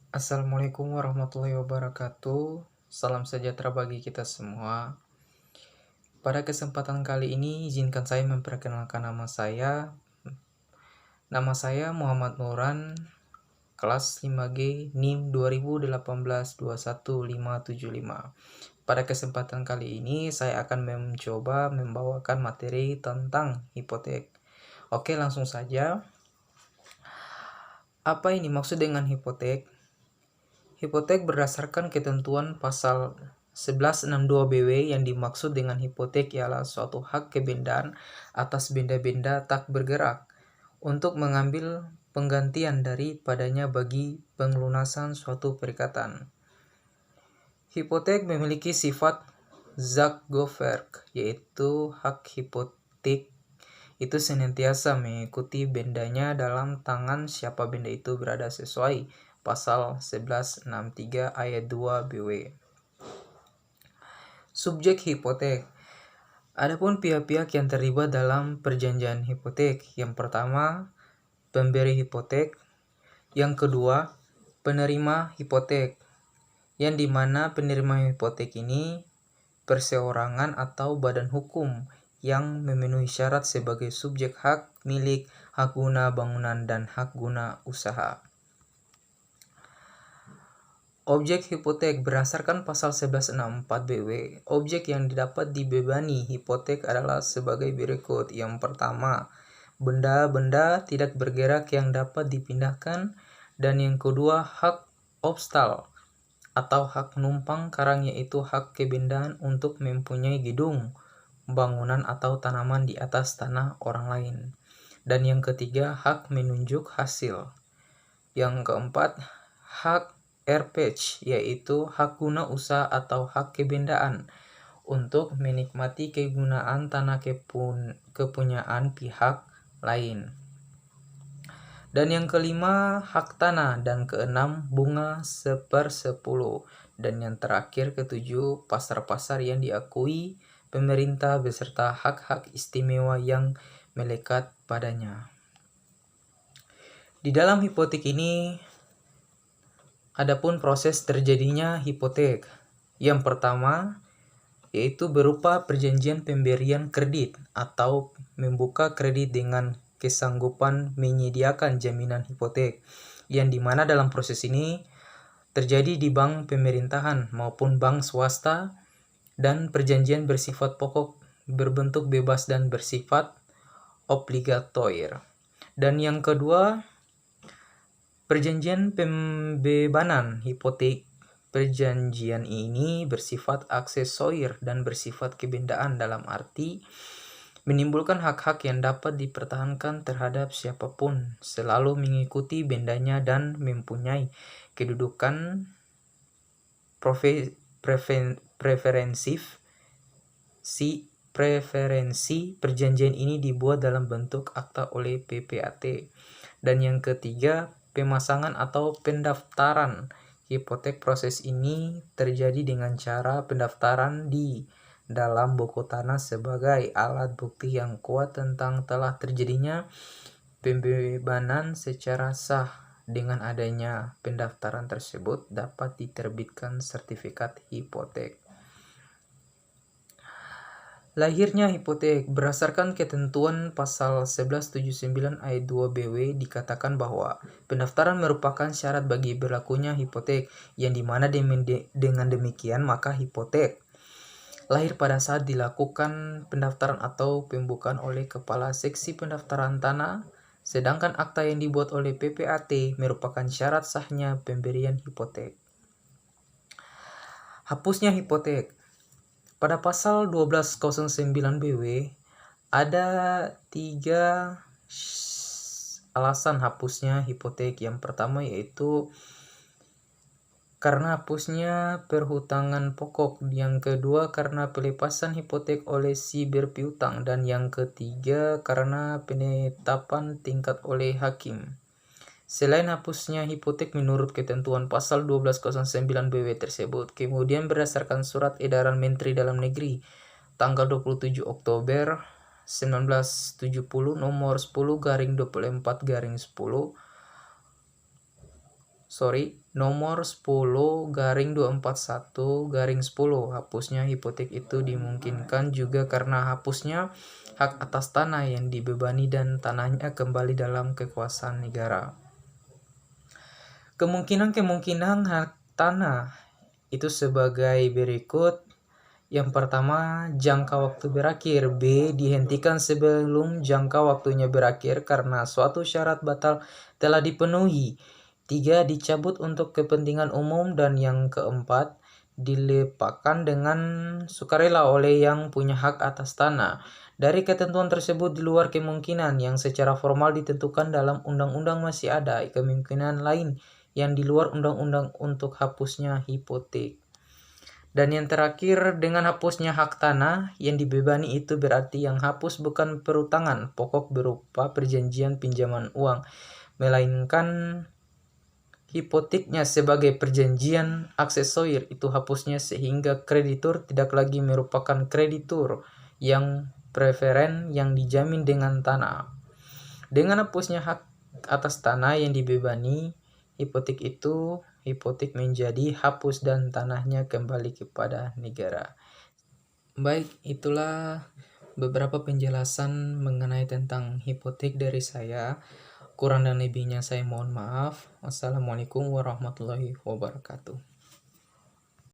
Assalamualaikum warahmatullahi wabarakatuh. Salam sejahtera bagi kita semua. Pada kesempatan kali ini, izinkan saya memperkenalkan nama saya. Nama saya Muhammad Nuran, kelas 5G, NIM 2018-21575. Pada kesempatan kali ini, saya akan mencoba membawakan materi tentang hipotek. Oke, langsung saja. Apa ini maksud dengan hipotek? Hipotek berdasarkan ketentuan pasal 1162 BW yang dimaksud dengan hipotek ialah suatu hak kebendaan atas benda-benda tak bergerak untuk mengambil penggantian daripadanya bagi pengelunasan suatu perikatan. Hipotek memiliki sifat Zakgoverk, yaitu hak hipotek itu senantiasa mengikuti bendanya dalam tangan siapa benda itu berada sesuai pasal 1163 ayat 2 BW. Subjek hipotek. Adapun pihak-pihak yang terlibat dalam perjanjian hipotek. Yang pertama, pemberi hipotek. Yang kedua, penerima hipotek. Yang dimana penerima hipotek ini perseorangan atau badan hukum yang memenuhi syarat sebagai subjek hak milik, hak guna bangunan, dan hak guna usaha. Objek hipotek berdasarkan pasal 1164 BW. Objek yang dapat dibebani hipotek adalah sebagai berikut. Yang pertama, benda-benda tidak bergerak yang dapat dipindahkan, dan yang kedua, hak obstal atau hak numpang karang, yaitu hak kebendaan untuk mempunyai gedung, bangunan atau tanaman di atas tanah orang lain. Dan yang ketiga, hak menunjuk hasil. Yang keempat, hak erpech, yaitu hak guna usaha atau hak kebendaan untuk menikmati kegunaan tanah kepunyaan pihak lain. Dan yang kelima, hak tanah. Dan keenam, bunga 1/10. Dan yang terakhir, ketujuh, pasar-pasar yang diakui pemerintah beserta hak-hak istimewa yang melekat padanya. Di dalam hipotek ini, adapun proses terjadinya hipotek. Yang pertama, yaitu berupa perjanjian pemberian kredit atau membuka kredit dengan kesanggupan menyediakan jaminan hipotek, yang dimana dalam proses ini terjadi di bank pemerintahan maupun bank swasta, dan perjanjian bersifat pokok, berbentuk bebas dan bersifat obligatoir. Dan yang kedua, perjanjian pembebanan hipotek. Perjanjian ini bersifat aksesorir dan bersifat kebendaan dalam arti menimbulkan hak-hak yang dapat dipertahankan terhadap siapapun selalu mengikuti bendanya dan mempunyai kedudukan preferensi. Perjanjian ini dibuat dalam bentuk akta oleh PPAT. Dan yang ketiga, pemasangan atau pendaftaran hipotek. Proses ini terjadi dengan cara pendaftaran di dalam buku tanah sebagai alat bukti yang kuat tentang telah terjadinya pembebanan secara sah. Dengan adanya pendaftaran tersebut dapat diterbitkan sertifikat hipotek. Lahirnya hipotek. Berdasarkan ketentuan pasal 1179 ayat 2 BW dikatakan bahwa pendaftaran merupakan syarat bagi berlakunya hipotek, yang dimana dengan demikian maka hipotek lahir pada saat dilakukan pendaftaran atau pembukaan oleh Kepala Seksi Pendaftaran Tanah, sedangkan akta yang dibuat oleh PPAT merupakan syarat sahnya pemberian hipotek. Hapusnya hipotek. Pada pasal 1209 BW ada 3 alasan hapusnya hipotek. Yang pertama yaitu karena hapusnya perhutangan pokok, yang kedua karena pelepasan hipotek oleh si berpiutang, dan yang ketiga karena penetapan tingkat oleh hakim. Selain hapusnya hipotek menurut ketentuan pasal 1209 BW tersebut, kemudian berdasarkan surat edaran Menteri Dalam Negeri tanggal 27 Oktober 1970 nomor 10/24/10 nomor 10/241/10. Hapusnya hipotek itu dimungkinkan juga karena hapusnya hak atas tanah yang dibebani dan tanahnya kembali dalam kekuasaan negara. Kemungkinan hak tanah itu sebagai berikut. Yang pertama, jangka waktu berakhir. B. Dihentikan sebelum jangka waktunya berakhir karena suatu syarat batal telah dipenuhi. 3. Dicabut untuk kepentingan umum. Dan yang keempat, dilepakan dengan sukarela oleh yang punya hak atas tanah. Dari ketentuan tersebut di luar kemungkinan yang secara formal ditentukan dalam undang-undang masih ada kemungkinan lain yang di luar undang-undang untuk hapusnya hipotek. Dan yang terakhir, dengan hapusnya hak tanah yang dibebani itu berarti yang hapus bukan perutangan pokok berupa perjanjian pinjaman uang, melainkan hipoteknya sebagai perjanjian aksesorir itu hapusnya sehingga kreditur tidak lagi merupakan kreditur yang preferen yang dijamin dengan tanah. Dengan hapusnya hak atas tanah yang dibebani hipotek menjadi hapus dan tanahnya kembali kepada negara. Baik, itulah beberapa penjelasan mengenai tentang hipotek dari saya. Kurang dan lebihnya saya mohon maaf. Wassalamualaikum warahmatullahi wabarakatuh.